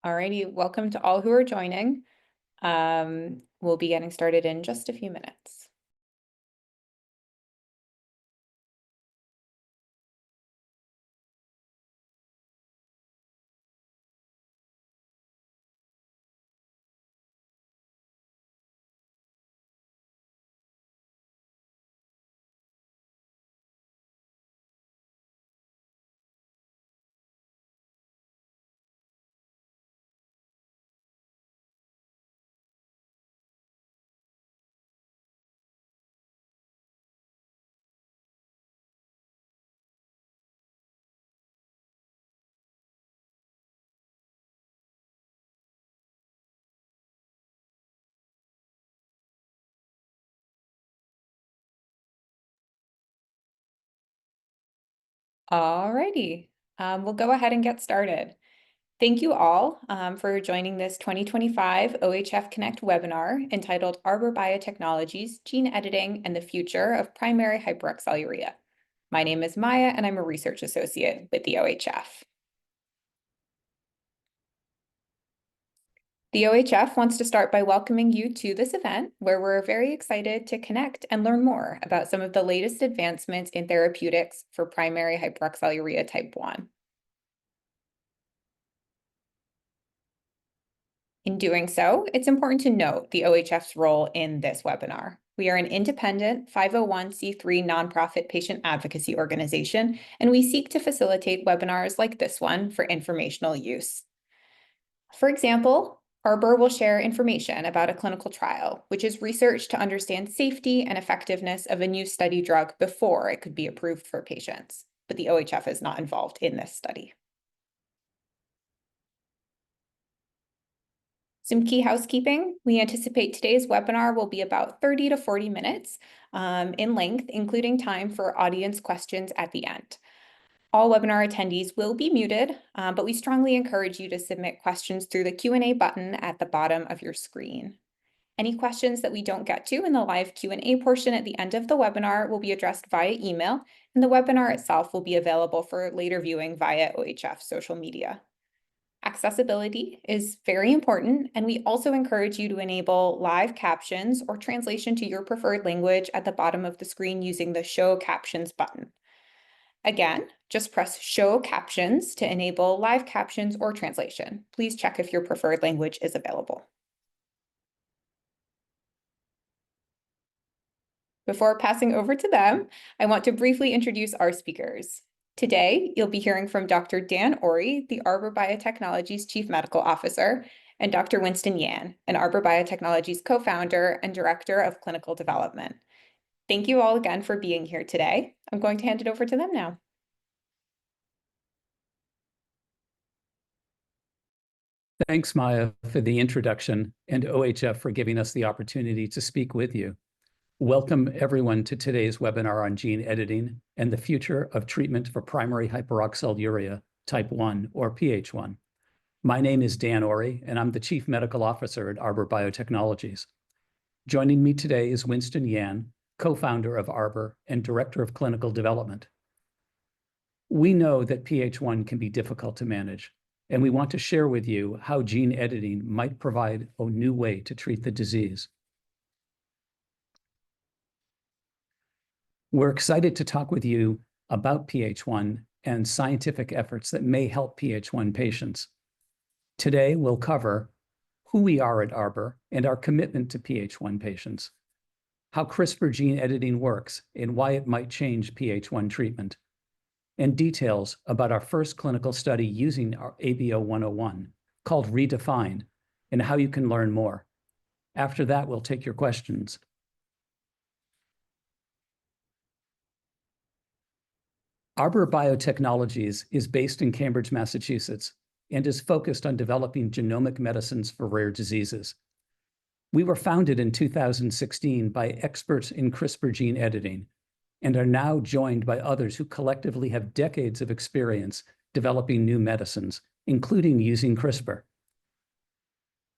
Alrighty, welcome to all who are joining. We'll be getting started in just a few minutes. Alrighty, we'll go ahead and get started. Thank you all for joining this 2025 OHF Connect webinar entitled Arbor Biotechnologies, Gene Editing and the Future of Primary Hyperoxaluria. My name is Maya and I'm a research associate with the OHF. The OHF wants to start by welcoming you to this event, where we're very excited to connect and learn more about some of the latest advancements in therapeutics for primary hyperoxaluria type 1. In doing so, it's important to note the OHF's role in this webinar. We are an independent 501c3 nonprofit patient advocacy organization, and we seek to facilitate webinars like this one for informational use. For example, Arbor will share information about a clinical trial, which is research to understand safety and effectiveness of a new study drug before it could be approved for patients, but the OHF is not involved in this study. Some key housekeeping. We anticipate today's webinar will be about 30 to 40 minutes in length, including time for audience questions at the end. All webinar attendees will be muted, but we strongly encourage you to submit questions through the Q&A button at the bottom of your screen. Any questions that we don't get to in the live Q&A portion at the end of the webinar will be addressed via email, and the webinar itself will be available for later viewing via OHF social media. Accessibility is very important, and we also encourage you to enable live captions or translation to your preferred language at the bottom of the screen using the Show Captions button. Again, just press Show Captions to enable live captions or translation. Please check if your preferred language is available. Before passing over to them, I want to briefly introduce our speakers. Today, you'll be hearing from Dr. Dan Ori, the Arbor Biotechnologies Chief Medical Officer, and Dr. Winston Yan, an Arbor Biotechnologies co-founder and Director of Clinical Development. Thank you all again for being here today. I'm going to hand it over to them now. Thanks, Maya, for the introduction, and OHF for giving us the opportunity to speak with you. Welcome, everyone, to today's webinar on gene editing and the future of treatment for primary hyperoxaluria type 1, or PH1. My name is Dan Ori, and I'm the Chief Medical Officer at Arbor Biotechnologies. Joining me today is Winston Yan, co-founder of Arbor and Director of Clinical Development. We know that PH1 can be difficult to manage, and we want to share with you how gene editing might provide a new way to treat the disease. We're excited to talk with you about PH1 and scientific efforts that may help PH1 patients. Today, we'll cover who we are at Arbor and our commitment to PH1 patients, how CRISPR gene editing works and why it might change PH1 treatment, and details about our first clinical study using our ABO-101 called Redefine and how you can learn more. After that, we'll take your questions. Arbor Biotechnologies is based in Cambridge, Massachusetts, and is focused on developing genomic medicines for rare diseases. We were founded in 2016 by experts in CRISPR gene editing, and are now joined by others who collectively have decades of experience developing new medicines, including using CRISPR.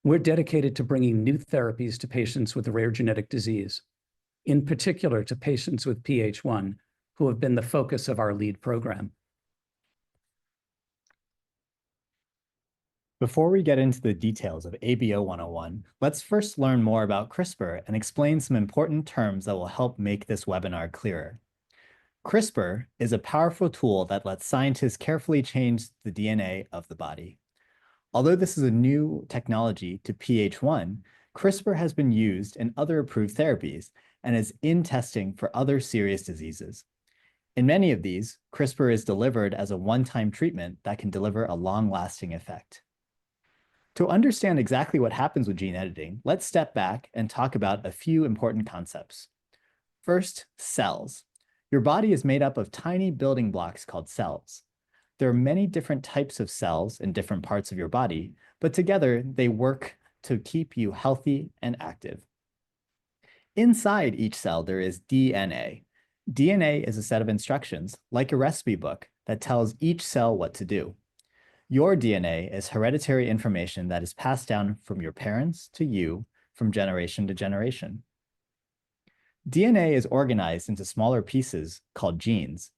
We're dedicated to bringing new therapies to patients with rare genetic disease, in particular to patients with PH1, who have been the focus of our lead program. Before we get into the details of ABO 101, let's first learn more about CRISPR and explain some important terms that will help make this webinar clearer. CRISPR is a powerful tool that lets scientists carefully change the DNA of the body. Although this is a new technology to PH1, CRISPR has been used in other approved therapies and is in testing for other serious diseases. In many of these, CRISPR is delivered as a one-time treatment that can deliver a long-lasting effect. To understand exactly what happens with gene editing, let's step back and talk about a few important concepts. First, cells. Your body is made up of tiny building blocks called cells. There are many different types of cells in different parts of your body, but together they work to keep you healthy and active. Inside each cell, there is DNA. DNA is a set of instructions, like a recipe book, that tells each cell what to do. Your DNA is hereditary information that is passed down from your parents to you from generation to generation. DNA is organized into smaller pieces called genes.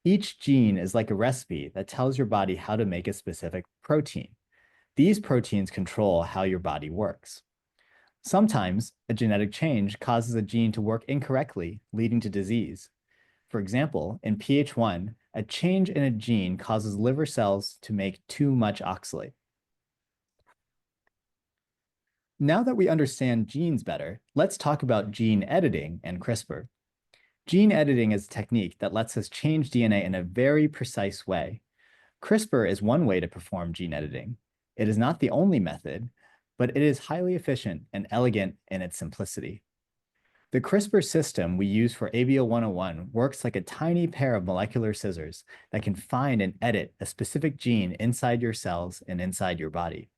Each gene is like a recipe that tells your body how to make a specific protein. These proteins control how your body works. Sometimes a genetic change causes a gene to work incorrectly, leading to disease. For example, in PH1, a change in a gene causes liver cells to make too much oxalate. Now that we understand genes better, let's talk about gene editing and CRISPR. Gene editing is a technique that lets us change DNA in a very precise way. CRISPR is one way to perform gene editing. It is not the only method, but it is highly efficient and elegant in its simplicity. The CRISPR system we use for ABO 101 works like a tiny pair of molecular scissors that can find and edit a specific gene inside your cells and inside your body.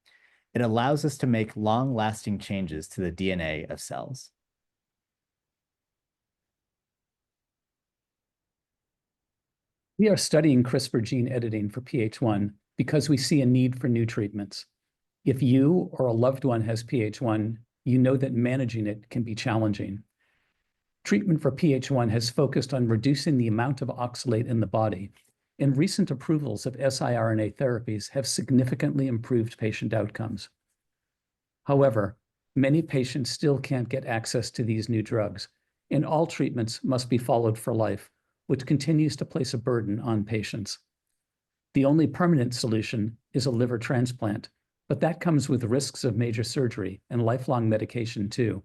It allows us to make long-lasting changes to the DNA of cells. We are studying CRISPR gene editing for PH1 because we see a need for new treatments. If you or a loved one has PH1, you know that managing it can be challenging. Treatment for PH1 has focused on reducing the amount of oxalate in the body, and recent approvals of siRNA therapies have significantly improved patient outcomes. However, many patients still can't get access to these new drugs, and all treatments must be followed for life, which continues to place a burden on patients. The only permanent solution is a liver transplant, but that comes with risks of major surgery and lifelong medication too.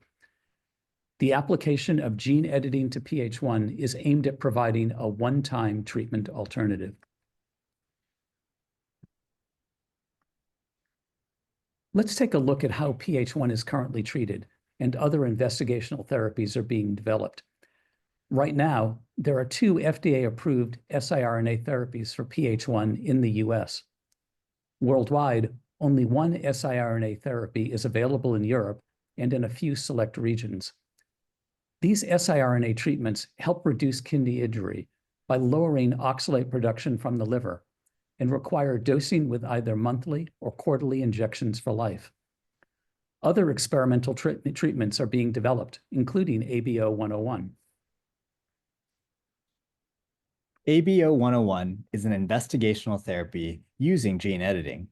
The application of gene editing to PH1 is aimed at providing a one-time treatment alternative. Let's take a look at how PH1 is currently treated and other investigational therapies are being developed. Right now, there are 2 FDA-approved siRNA therapies for PH1 in the US. Worldwide, only 1 siRNA therapy is available in Europe and in a few select regions. These siRNA treatments help reduce kidney injury by lowering oxalate production from the liver and require dosing with either monthly or quarterly injections for life. Other experimental treatments are being developed, including ABO 101. ABO 101 is an investigational therapy using gene editing.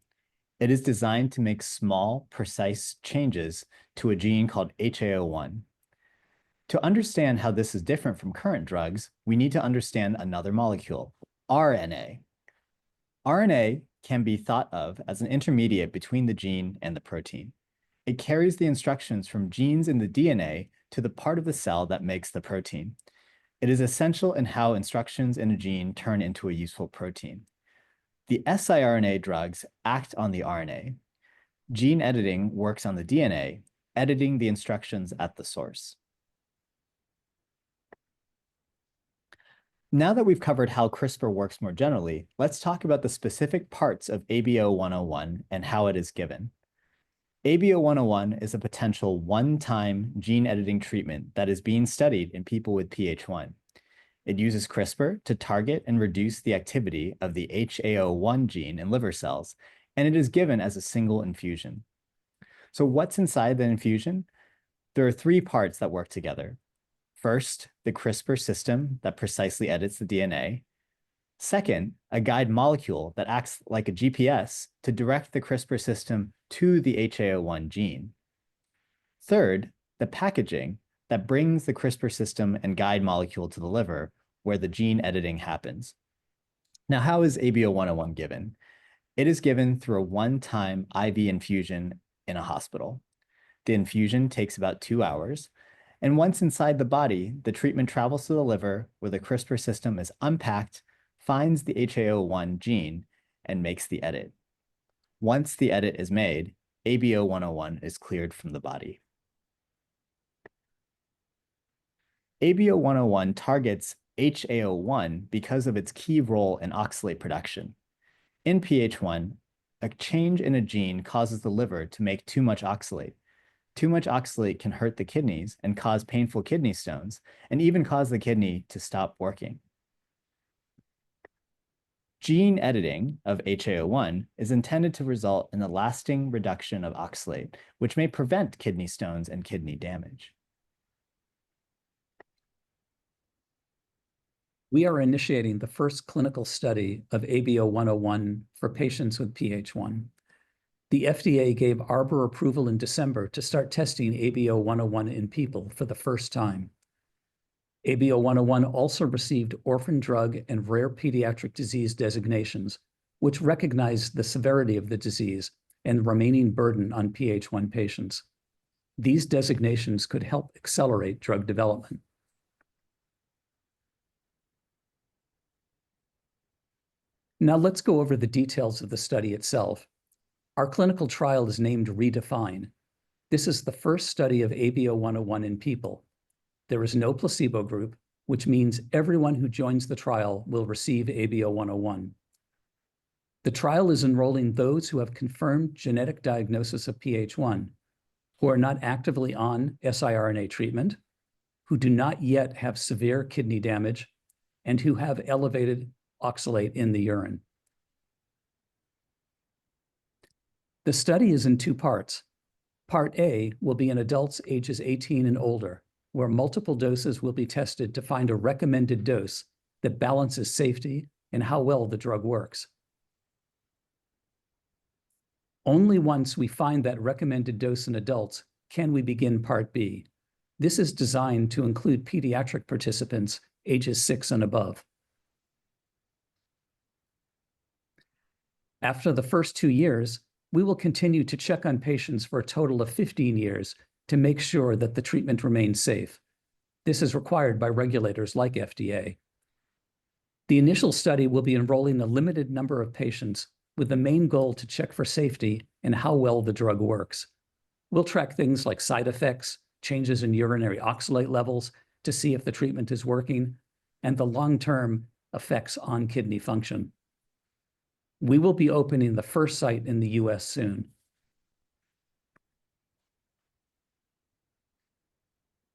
It is designed to make small, precise changes to a gene called HAO1. To understand how this is different from current drugs, we need to understand another molecule, RNA. RNA can be thought of as an intermediate between the gene and the protein. It carries the instructions from genes in the DNA to the part of the cell that makes the protein. It is essential in how instructions in a gene turn into a useful protein. The siRNA drugs act on the RNA. Gene editing works on the DNA, editing the instructions at the source. Now that we've covered how CRISPR works more generally, let's talk about the specific parts of ABO 101 and how it is given. ABO 101 is a potential one-time gene editing treatment that is being studied in people with PH1. It uses CRISPR to target and reduce the activity of the HAO1 gene in liver cells, and it is given as a single infusion. So what's inside the infusion? There are 3 parts that work together. First, the CRISPR system that precisely edits the DNA. Second, a guide molecule that acts like a GPS to direct the CRISPR system to the HAO1 gene. Third, the packaging that brings the CRISPR system and guide molecule to the liver, where the gene editing happens. Now, how is ABO-101 given? It is given through a one-time IV infusion in a hospital. The infusion takes about 2 hours, and once inside the body, the treatment travels to the liver, where the CRISPR system is unpacked, finds the HAO1 gene, and makes the edit. Once the edit is made, ABO-101 is cleared from the body. ABO-101 targets HAO1 because of its key role in oxalate production. In PH1, a change in a gene causes the liver to make too much oxalate. Too much oxalate can hurt the kidneys and cause painful kidney stones, and even cause the kidney to stop working. Gene editing of HAO1 is intended to result in a lasting reduction of oxalate, which may prevent kidney stones and kidney damage. We are initiating the first clinical study of ABO-101 for patients with PH1. The FDA gave Arbor approval in December to start testing ABO-101 in people for the first time. ABO-101 also received orphan drug and rare pediatric disease designations, which recognize the severity of the disease and remaining burden on PH1 patients. These designations could help accelerate drug development. Now let's go over the details of the study itself. Our clinical trial is named REDEFINE. This is the first study of ABO-101 in people. There is no placebo group, which means everyone who joins the trial will receive ABO-101. The trial is enrolling those who have confirmed genetic diagnosis of PH1, who are not actively on siRNA treatment, who do not yet have severe kidney damage, and who have elevated oxalate in the urine. The study is in 2 parts. Part A will be in adults ages 18 and older, where multiple doses will be tested to find a recommended dose that balances safety and how well the drug works. Only once we find that recommended dose in adults can we begin Part B. This is designed to include pediatric participants ages 6 and above. After the first 2 years, we will continue to check on patients for a total of 15 years to make sure that the treatment remains safe. This is required by regulators like FDA. The initial study will be enrolling a limited number of patients with the main goal to check for safety and how well the drug works. We'll track things like side effects, changes in urinary oxalate levels to see if the treatment is working, and the long-term effects on kidney function. We will be opening the first site in the US soon.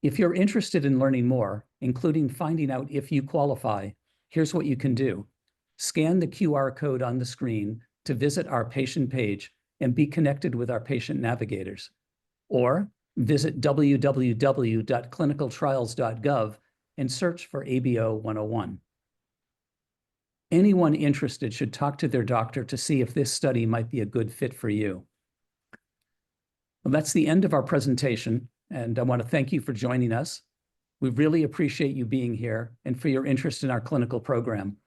If you're interested in learning more, including finding out if you qualify, here's what you can do. Scan the QR code on the screen to visit our patient page and be connected with our patient navigators. Or visit www.clinicaltrials.gov and search for ABO-101. Anyone interested should talk to their doctor to see if this study might be a good fit for you. Well, that's the end of our presentation, and I want to thank you for joining us. We really appreciate you being here and for your interest in our clinical program.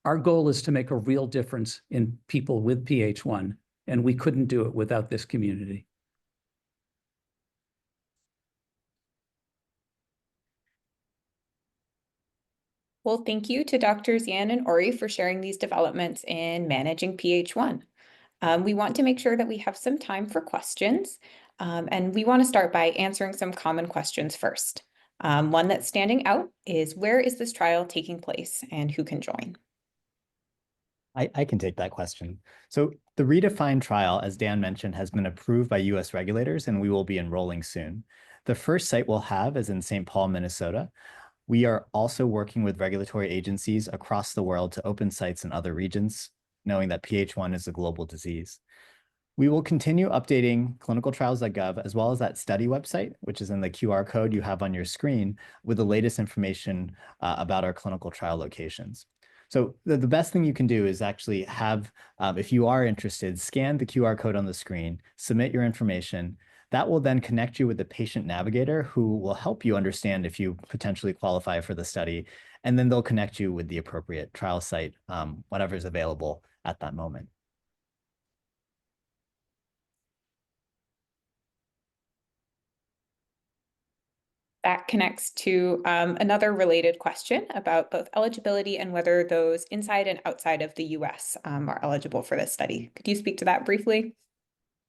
Our goal is to make a real difference in people with PH1, and we couldn't do it without this community. Well, thank you to Drs. Yan and Ori for sharing these developments in managing PH1. We want to make sure that we have some time for questions, and we want to start by answering some common questions first. One that's standing out is, where is this trial taking place and who can join? I can take that question. So the REDEFINE trial, as Dan mentioned, has been approved by US regulators, and we will be enrolling soon. The first site we'll have is in St. Paul, Minnesota. We are also working with regulatory agencies across the world to open sites in other regions, knowing that PH1 is a global disease. We will continue updating clinicaltrials.gov as well as that study website, which is in the QR code you have on your screen, with the latest information about our clinical trial locations. So the best thing you can do is actually have, if you are interested, scan the QR code on the screen, submit your information. That will then connect you with the patient navigator who will help you understand if you potentially qualify for the study. And then they'll connect you with the appropriate trial site, whatever is available at that moment. That connects to another related question about both eligibility and whether those inside and outside of the US are eligible for this study. Could you speak to that briefly?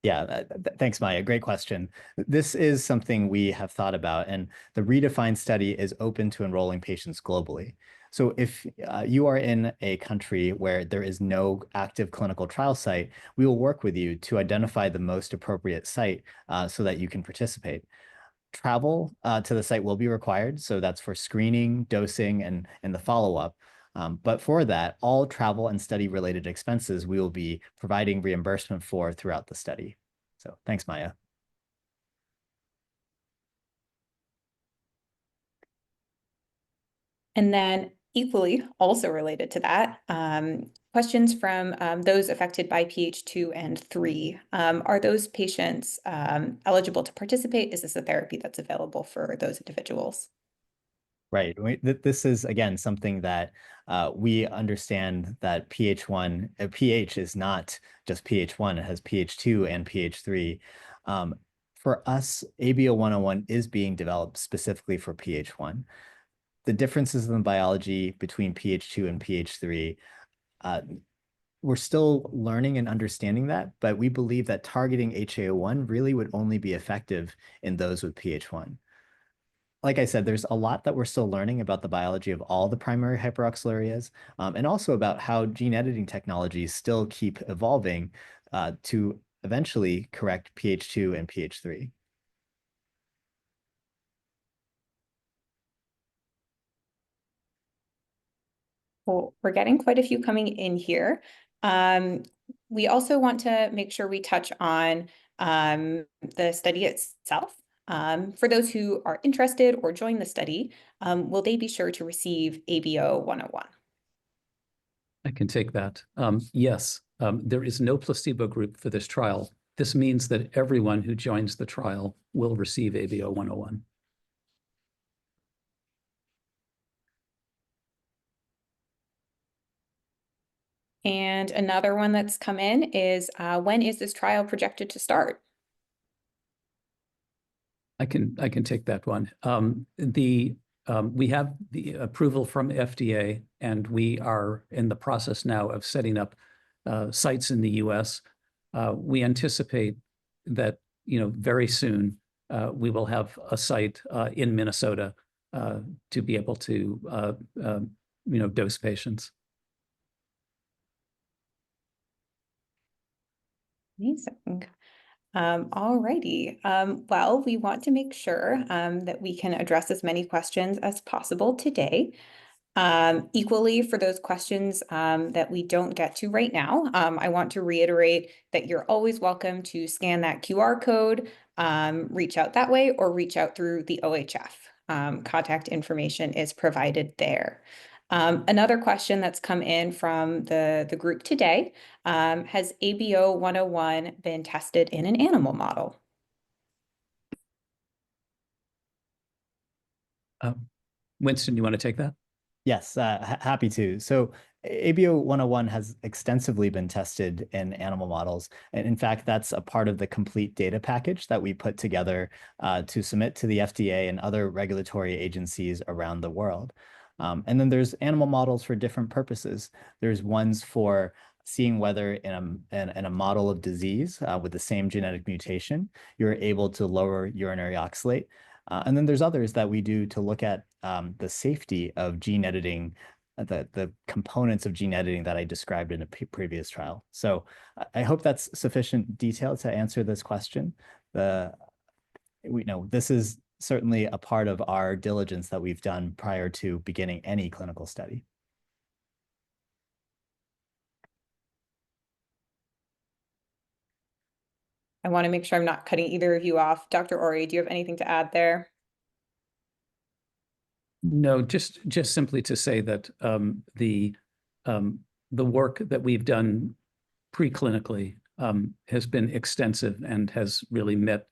Yeah, thanks, Maya. Great question. This is something we have thought about, and the REDEFINE study is open to enrolling patients globally. So if you are in a country where there is no active clinical trial site, we will work with you to identify the most appropriate site so that you can participate. Travel to the site will be required, so that's for screening, dosing, and the follow-up. But for that, all travel and study-related expenses we will be providing reimbursement for throughout the study. So thanks, Maya. And then equally also related to that, questions from those affected by PH2 and 3. Are those patients eligible to participate? Is this a therapy that's available for those individuals? Right. This is, again, something that we understand that pH is not just pH1, it has pH2 and pH3. For us, ABO-101 is being developed specifically for pH1. The differences in the biology between pH2 and pH3, we're still learning and understanding that, but we believe that targeting HAO1 really would only be effective in those with pH1. Like I said, there's a lot that we're still learning about the biology of all the primary hyperoxalurias, and also about how gene editing technologies still keep evolving to eventually correct pH2 and pH3. Well, we're getting quite a few coming in here. We also want to make sure we touch on the study itself. For those who are interested or join the study, will they be sure to receive ABO 101? I can take that. Yes, there is no placebo group for this trial. This means that everyone who joins the trial will receive ABO 101. And another one that's come in is, when is this trial projected to start? I can take that one. We have the approval from FDA, and we are in the process now of setting up sites in the U.S. We anticipate that very soon we will have a site in Minnesota to be able to dose patients. Amazing. All righty. Well, we want to make sure that we can address as many questions as possible today. Equally, for those questions that we don't get to right now, I want to reiterate that you're always welcome to scan that QR code, reach out that way, or reach out through the OHF. Contact information is provided there. Another question that's come in from the group today, has ABO 101 been tested in an animal model? Winston, you want to take that? Yes, happy to. So ABO 101 has extensively been tested in animal models. And in fact, that's a part of the complete data package that we put together to submit to the FDA and other regulatory agencies around the world. And then there's animal models for different purposes. There's ones for seeing whether in a model of disease with the same genetic mutation, you're able to lower urinary oxalate. And then there's others that we do to look at the safety of gene editing, the components of gene editing that I described in a previous trial. So I hope that's sufficient detail to answer this question. This is certainly a part of our diligence that we've done prior to beginning any clinical study. I want to make sure I'm not cutting either of you off. Dr. Ori, do you have anything to add there? No, just simply to say that the work that we've done preclinically has been extensive and has really met,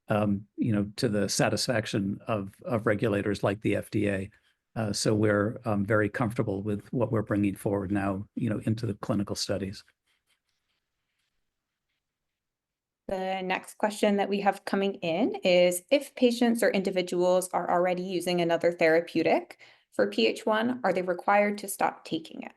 to the satisfaction of regulators like the FDA. So we're very comfortable with what we're bringing forward now, into the clinical studies. The next question that we have coming in is, if patients or individuals are already using another therapeutic for PH1, are they required to stop taking it?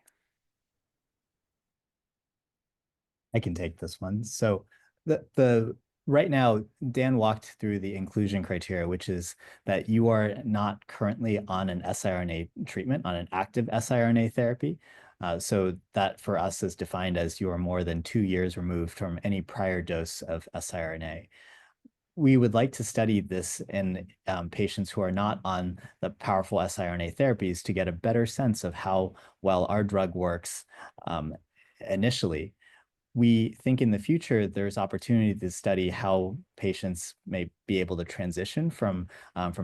I can take this one. So the right now, Dan walked through the inclusion criteria, which is that you are not currently on an siRNA treatment, on an active siRNA therapy. So that for us is defined as you are more than 2 years removed from any prior dose of siRNA. We would like to study this in patients who are not on the powerful siRNA therapies to get a better sense of how well our drug works initially. We think in the future there's opportunity to study how patients may be able to transition from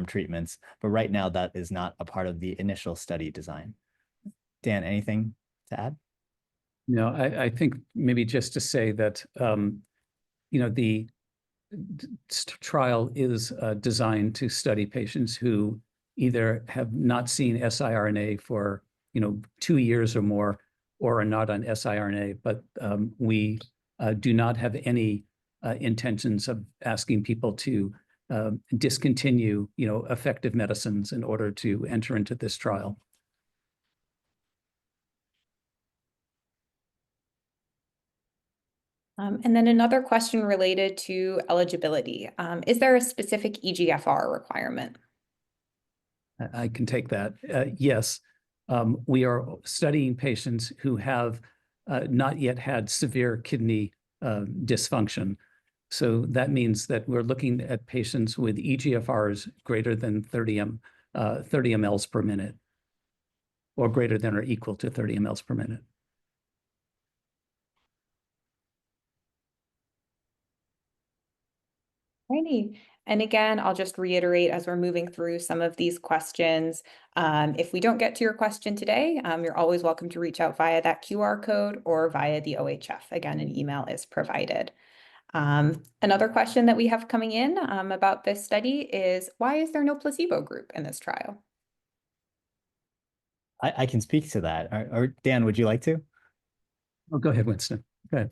treatments, but right now that is not a part of the initial study design. Dan, anything to add? No, I think maybe just to say that the trial is designed to study patients who either have not seen siRNA for 2 years or more, or are not on siRNA, but we do not have any intentions of asking people to discontinue, effective medicines in order to enter into this trial. And then another question related to eligibility. Is there a specific EGFR requirement? I can take that. Yes, we are studying patients who have not yet had severe kidney dysfunction. So that means that we're looking at patients with EGFRs greater than 30 mLs per minute, or greater than or equal to 30 mLs per minute. Righty. And again, I'll just reiterate as we're moving through some of these questions. If we don't get to your question today, you're always welcome to reach out via that QR code or via the OHF. Again, an email is provided. Another question that we have coming in about this study is, why is there no placebo group in this trial? I can speak to that. Or Dan, would you like to? Oh, go ahead, Winston. Go ahead.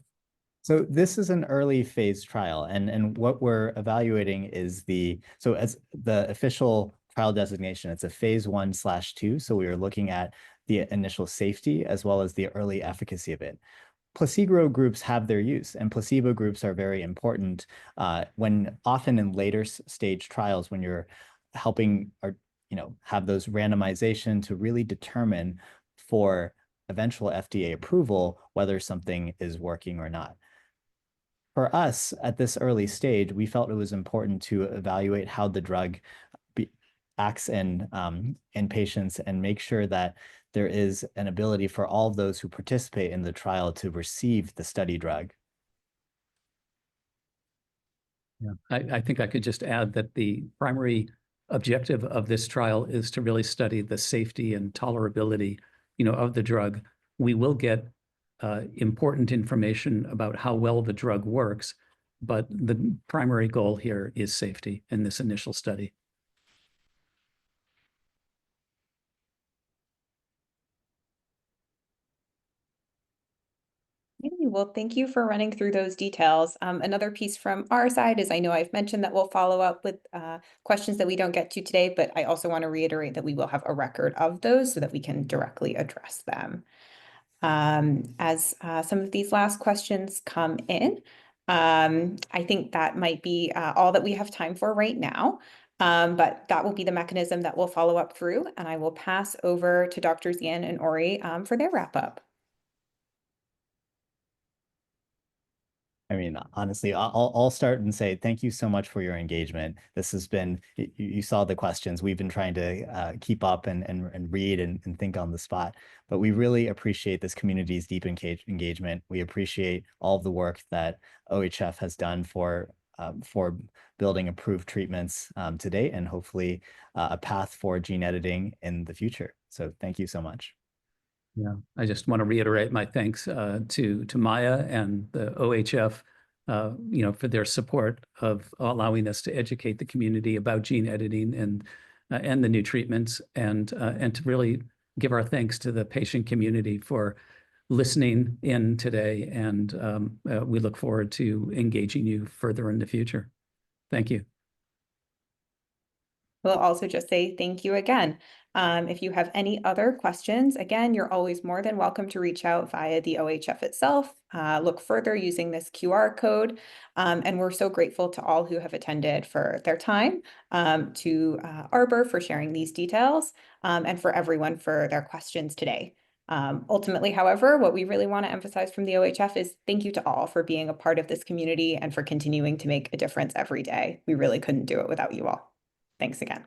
So this is an early phase trial, and what we're evaluating is as the official trial designation, it's a phase 1/2. So we are looking at the initial safety as well as the early efficacy of it. Placebo groups have their use, and placebo groups are very important when often in later stage trials, when you're helping or have those randomization to really determine for eventual FDA approval whether something is working or not. For us, at this early stage, we felt it was important to evaluate how the drug acts in patients and make sure that there is an ability for all of those who participate in the trial to receive the study drug. Yeah, I think I could just add that the primary objective of this trial is to really study the safety and tolerability, of the drug. We will get important information about how well the drug works, but the primary goal here is safety in this initial study. Well, thank you for running through those details. Another piece from our side is, I know I've mentioned that we'll follow up with questions that we don't get to today, but I also want to reiterate that we will have a record of those so that we can directly address them. As some of these last questions come in, I think that might be all that we have time for right now. But that will be the mechanism that we'll follow up through, and I will pass over to Drs. Yan and Ori for their wrap up. I mean, honestly, I'll start and say thank you so much for your engagement. This has been, you saw the questions. We've been trying to keep up and read and think on the spot, but we really appreciate this community's deep engagement. We appreciate all of the work that OHF has done for building approved treatments to date, and hopefully a path for gene editing in the future. So thank you so much. Yeah, I just want to reiterate my thanks to Maya and the OHF, for their support of allowing us to educate the community about gene editing and the new treatments, and to really give our thanks to the patient community for listening in today. And we look forward to engaging you further in the future. Thank you. We'll also just say thank you again. If you have any other questions, again, you're always more than welcome to reach out via the OHF itself. Look further using this QR code. And we're so grateful to all who have attended for their time, to Arbor for sharing these details, and for everyone for their questions today. Ultimately, however, what we really want to emphasize from the OHF is thank you to all for being a part of this community and for continuing to make a difference every day. We really couldn't do it without you all. Thanks again.